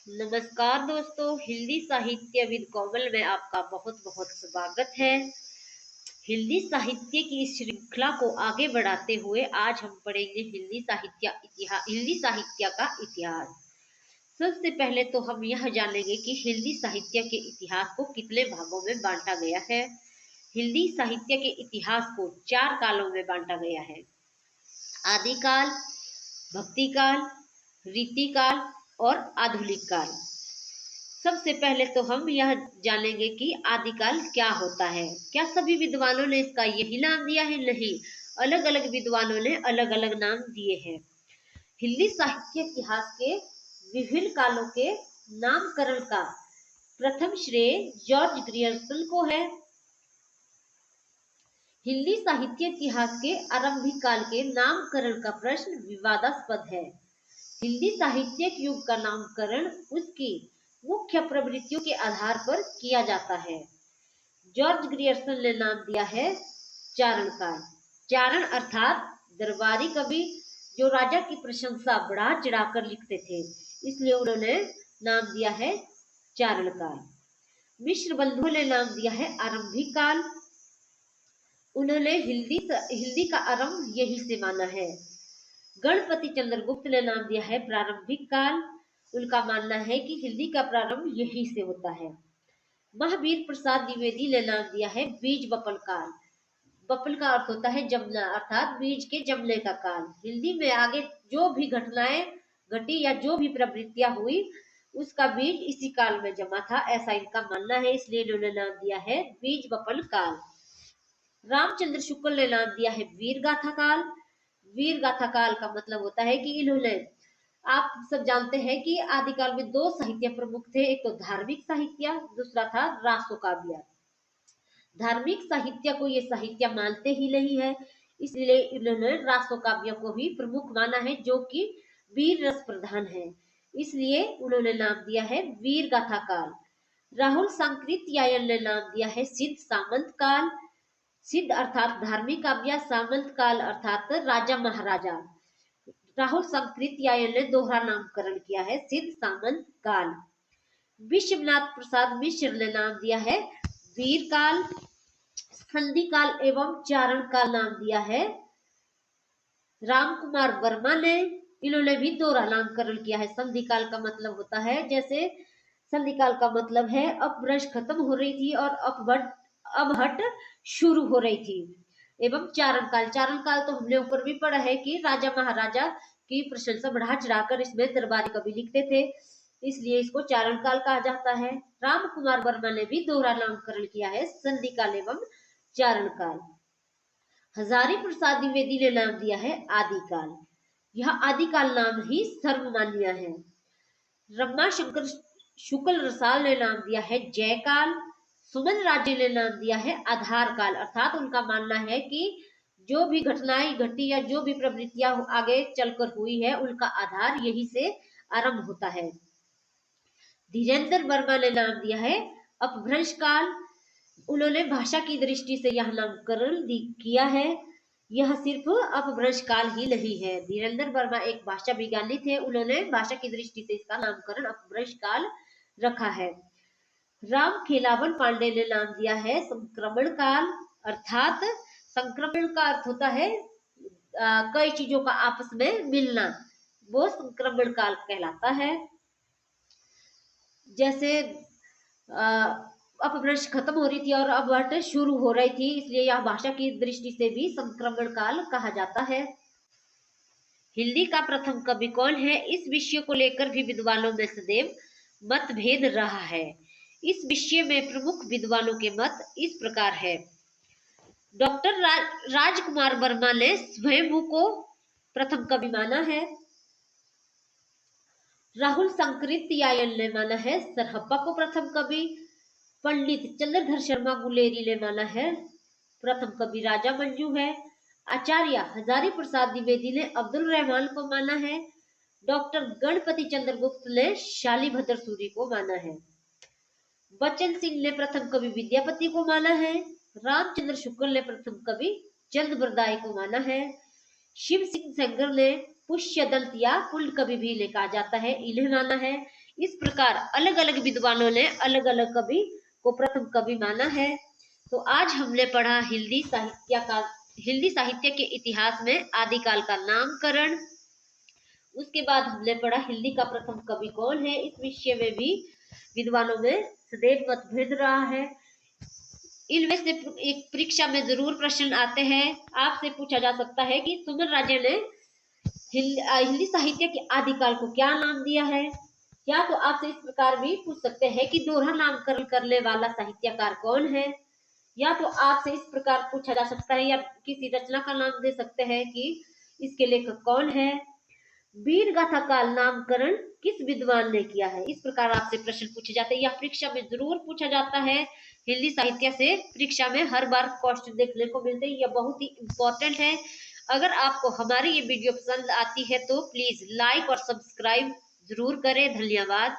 नमस्कार दोस्तों, हिंदी साहित्य विद कोमल में आपका बहुत बहुत स्वागत है। हिंदी साहित्य की इस श्रृंखला को आगे बढ़ाते हुए आज हम पढ़ेंगे हिंदी साहित्य का इतिहास। सबसे पहले तो हम यह जानेंगे कि हिंदी साहित्य के इतिहास को कितने भागों में बांटा गया है। हिंदी साहित्य के इतिहास को 4 कालों में बांटा गया है। आदिकाल, भक्तिकाल, रीतिकाल और आधुनिक काल। सबसे पहले तो हम यह जानेंगे कि आदिकाल क्या होता है। क्या सभी विद्वानों ने इसका यही नाम दिया है? नहीं, अलग अलग विद्वानों ने अलग अलग नाम दिए हैं। हिंदी साहित्य इतिहास के विभिन्न कालों के नामकरण का प्रथम श्रेय जॉर्ज ग्रियर्सन को है। हिंदी साहित्य इतिहास के आरंभिक काल के नामकरण का प्रश्न विवादास्पद है। हिंदी साहित्यिक युग का नामकरण उसकी मुख्य प्रवृत्तियों के आधार पर किया जाता है। जॉर्ज ग्रियर्सन ने नाम दिया है चारण काल। चारण अर्थात दरबारी कवि जो राजा की प्रशंसा बढ़ा चढ़ाकर लिखते थे, इसलिए उन्होंने नाम दिया है चारण काल। मिश्र बंधुओं ने नाम दिया है आरंभिक काल। उन्होंने हिंदी का आरंभ यही से माना है। गणपति चंद्रगुप्त ने नाम दिया है प्रारंभिक काल। उनका मानना है कि हिंदी का प्रारंभ यही से होता है। महावीर प्रसाद द्विवेदी ने नाम दिया है बीज बपल काल। बपल का अर्थ होता है जमना, अर्थात बीज के जमने का काल। हिंदी में आगे जो भी घटनाएं घटी या जो भी प्रवृत्तियां हुई, उसका बीज इसी काल में जमा था, ऐसा इनका मानना है, इसलिए इन्होंने नाम दिया है बीज बपल काल। रामचंद्र शुक्ल ने नाम दिया है वीर गाथा काल। वीर गाथा काल का मतलब होता है कि इन्होंने, आप सब जानते हैं कि आदिकाल में 2 साहित्य प्रमुख थे, एक तो धार्मिक साहित्य, दूसरा था रासो काव्य। धार्मिक साहित्य को ये साहित्य मानते ही नहीं है, इसलिए इन्होंने रासो काव्य को ही प्रमुख माना है, जो कि वीर रस प्रधान है, इसलिए उन्होंने नाम दिया है वीर गाथा काल। राहुल सांकृत्यायन ने नाम दिया है सिद्ध सामंत काल। सिद्ध अर्थात धार्मिक काव्य, सामंत काल अर्थात राजा महाराजा। राहुल सांकृत्यायन ने दोहरा नामकरण किया है सिद्ध सामंत काल। विश्वनाथ प्रसाद मिश्र ने नाम दिया है वीर काल। संधि काल एवं चारण काल नाम दिया है राम कुमार वर्मा ने। इन्होंने भी दोहरा नामकरण किया है। संधि काल का मतलब होता है, जैसे संधि काल का मतलब है अपभ्रंश खत्म हो रही थी और अपहट शुरू हो रही थी। एवं चारण काल, चारण काल तो हमने ऊपर भी पढ़ा है कि राजा महाराजा की प्रशंसा बढ़ा चढ़ाकर इसमें दरबारी कवि लिखते थे, इसलिए इसको चारण काल कहा जाता है। राम कुमार वर्मा ने भी दोहरा नामकरण किया है संधि काल एवं चारण काल। हजारी प्रसाद द्विवेदी ने नाम दिया है आदिकाल। यह आदिकाल नाम ही सर्वमान्य है। रमा शंकर शुक्ल रसाल ने नाम दिया है जयकाल। सुमन राज्य ने नाम दिया है आधार काल, अर्थात उनका मानना है कि जो भी घटनाएं घटी या जो भी प्रवृत्तियां आगे चलकर हुई है, उनका आधार यही से आरंभ होता है। धीरेन्द्र वर्मा ने नाम दिया है अपभ्रंश काल। उन्होंने भाषा की दृष्टि से यह नामकरण किया है। यह सिर्फ अपभ्रंश काल ही नहीं है। धीरेन्द्र वर्मा एक भाषा विज्ञानी थे, उन्होंने भाषा की दृष्टि से इसका नामकरण अपभ्रंश काल रखा है। राम खेलावन पांडे ने नाम दिया है संक्रमण काल, अर्थात संक्रमण का अर्थ होता है कई चीजों का आपस में मिलना, वो संक्रमण काल कहलाता है। जैसे अपभ्रंश खत्म हो रही थी और अपभ्रंश शुरू हो रही थी, इसलिए यह भाषा की दृष्टि से भी संक्रमण काल कहा जाता है। हिंदी का प्रथम कवि कौन है, इस विषय को लेकर भी विद्वानों में सदैव मतभेद रहा है। इस विषय में प्रमुख विद्वानों के मत इस प्रकार है। डॉक्टर राजकुमार वर्मा ने स्वयंभू को प्रथम कवि माना है। राहुल सांकृत्यायन ने माना है सरहप्पा को प्रथम कवि। पंडित चंद्रधर शर्मा गुलेरी ने माना है प्रथम कवि राजा मंजू है। आचार्य हजारी प्रसाद द्विवेदी ने अब्दुल रहमान को माना है। डॉक्टर गणपति चंद्रगुप्त ने शालिभद्र सूरी को माना है। बच्चन सिंह ने प्रथम कवि विद्यापति को माना है। रामचंद्र शुक्ल ने प्रथम कवि चंद बरदाई को माना है। शिव सिंह सेंगर ने पुष्य दंत या कुल कवि भी कहा जाता है, इन्हें माना है। इस प्रकार अलग अलग विद्वानों ने अलग अलग कवि को प्रथम कवि माना है। तो आज हमने पढ़ा हिंदी साहित्य के इतिहास में आदिकाल का नामकरण। उसके बाद हमने पढ़ा हिंदी का प्रथम कवि कौन है। इस विषय में भी विद्वानों में सदैव मतभेद रहा है। इनमें से एक परीक्षा में जरूर प्रश्न आते हैं। आपसे पूछा जा सकता है कि सुमन राजे ने हिंदी साहित्य के आदिकाल को क्या नाम दिया है। या तो आपसे इस प्रकार भी पूछ सकते हैं कि दोहरा नामकरण करने वाला साहित्यकार कौन है। या तो आपसे इस प्रकार पूछा जा सकता है या किसी रचना का नाम दे सकते हैं कि इसके लेखक कौन है। वीर गाथा का नामकरण किस विद्वान ने किया है। इस प्रकार आपसे प्रश्न पूछे जाते हैं। यह परीक्षा में जरूर पूछा जाता है। हिंदी साहित्य से परीक्षा में हर बार क्वेश्चन देखने को मिलते हैं। यह बहुत ही इंपॉर्टेंट है। अगर आपको हमारी ये वीडियो पसंद आती है तो प्लीज लाइक और सब्सक्राइब जरूर करें। धन्यवाद।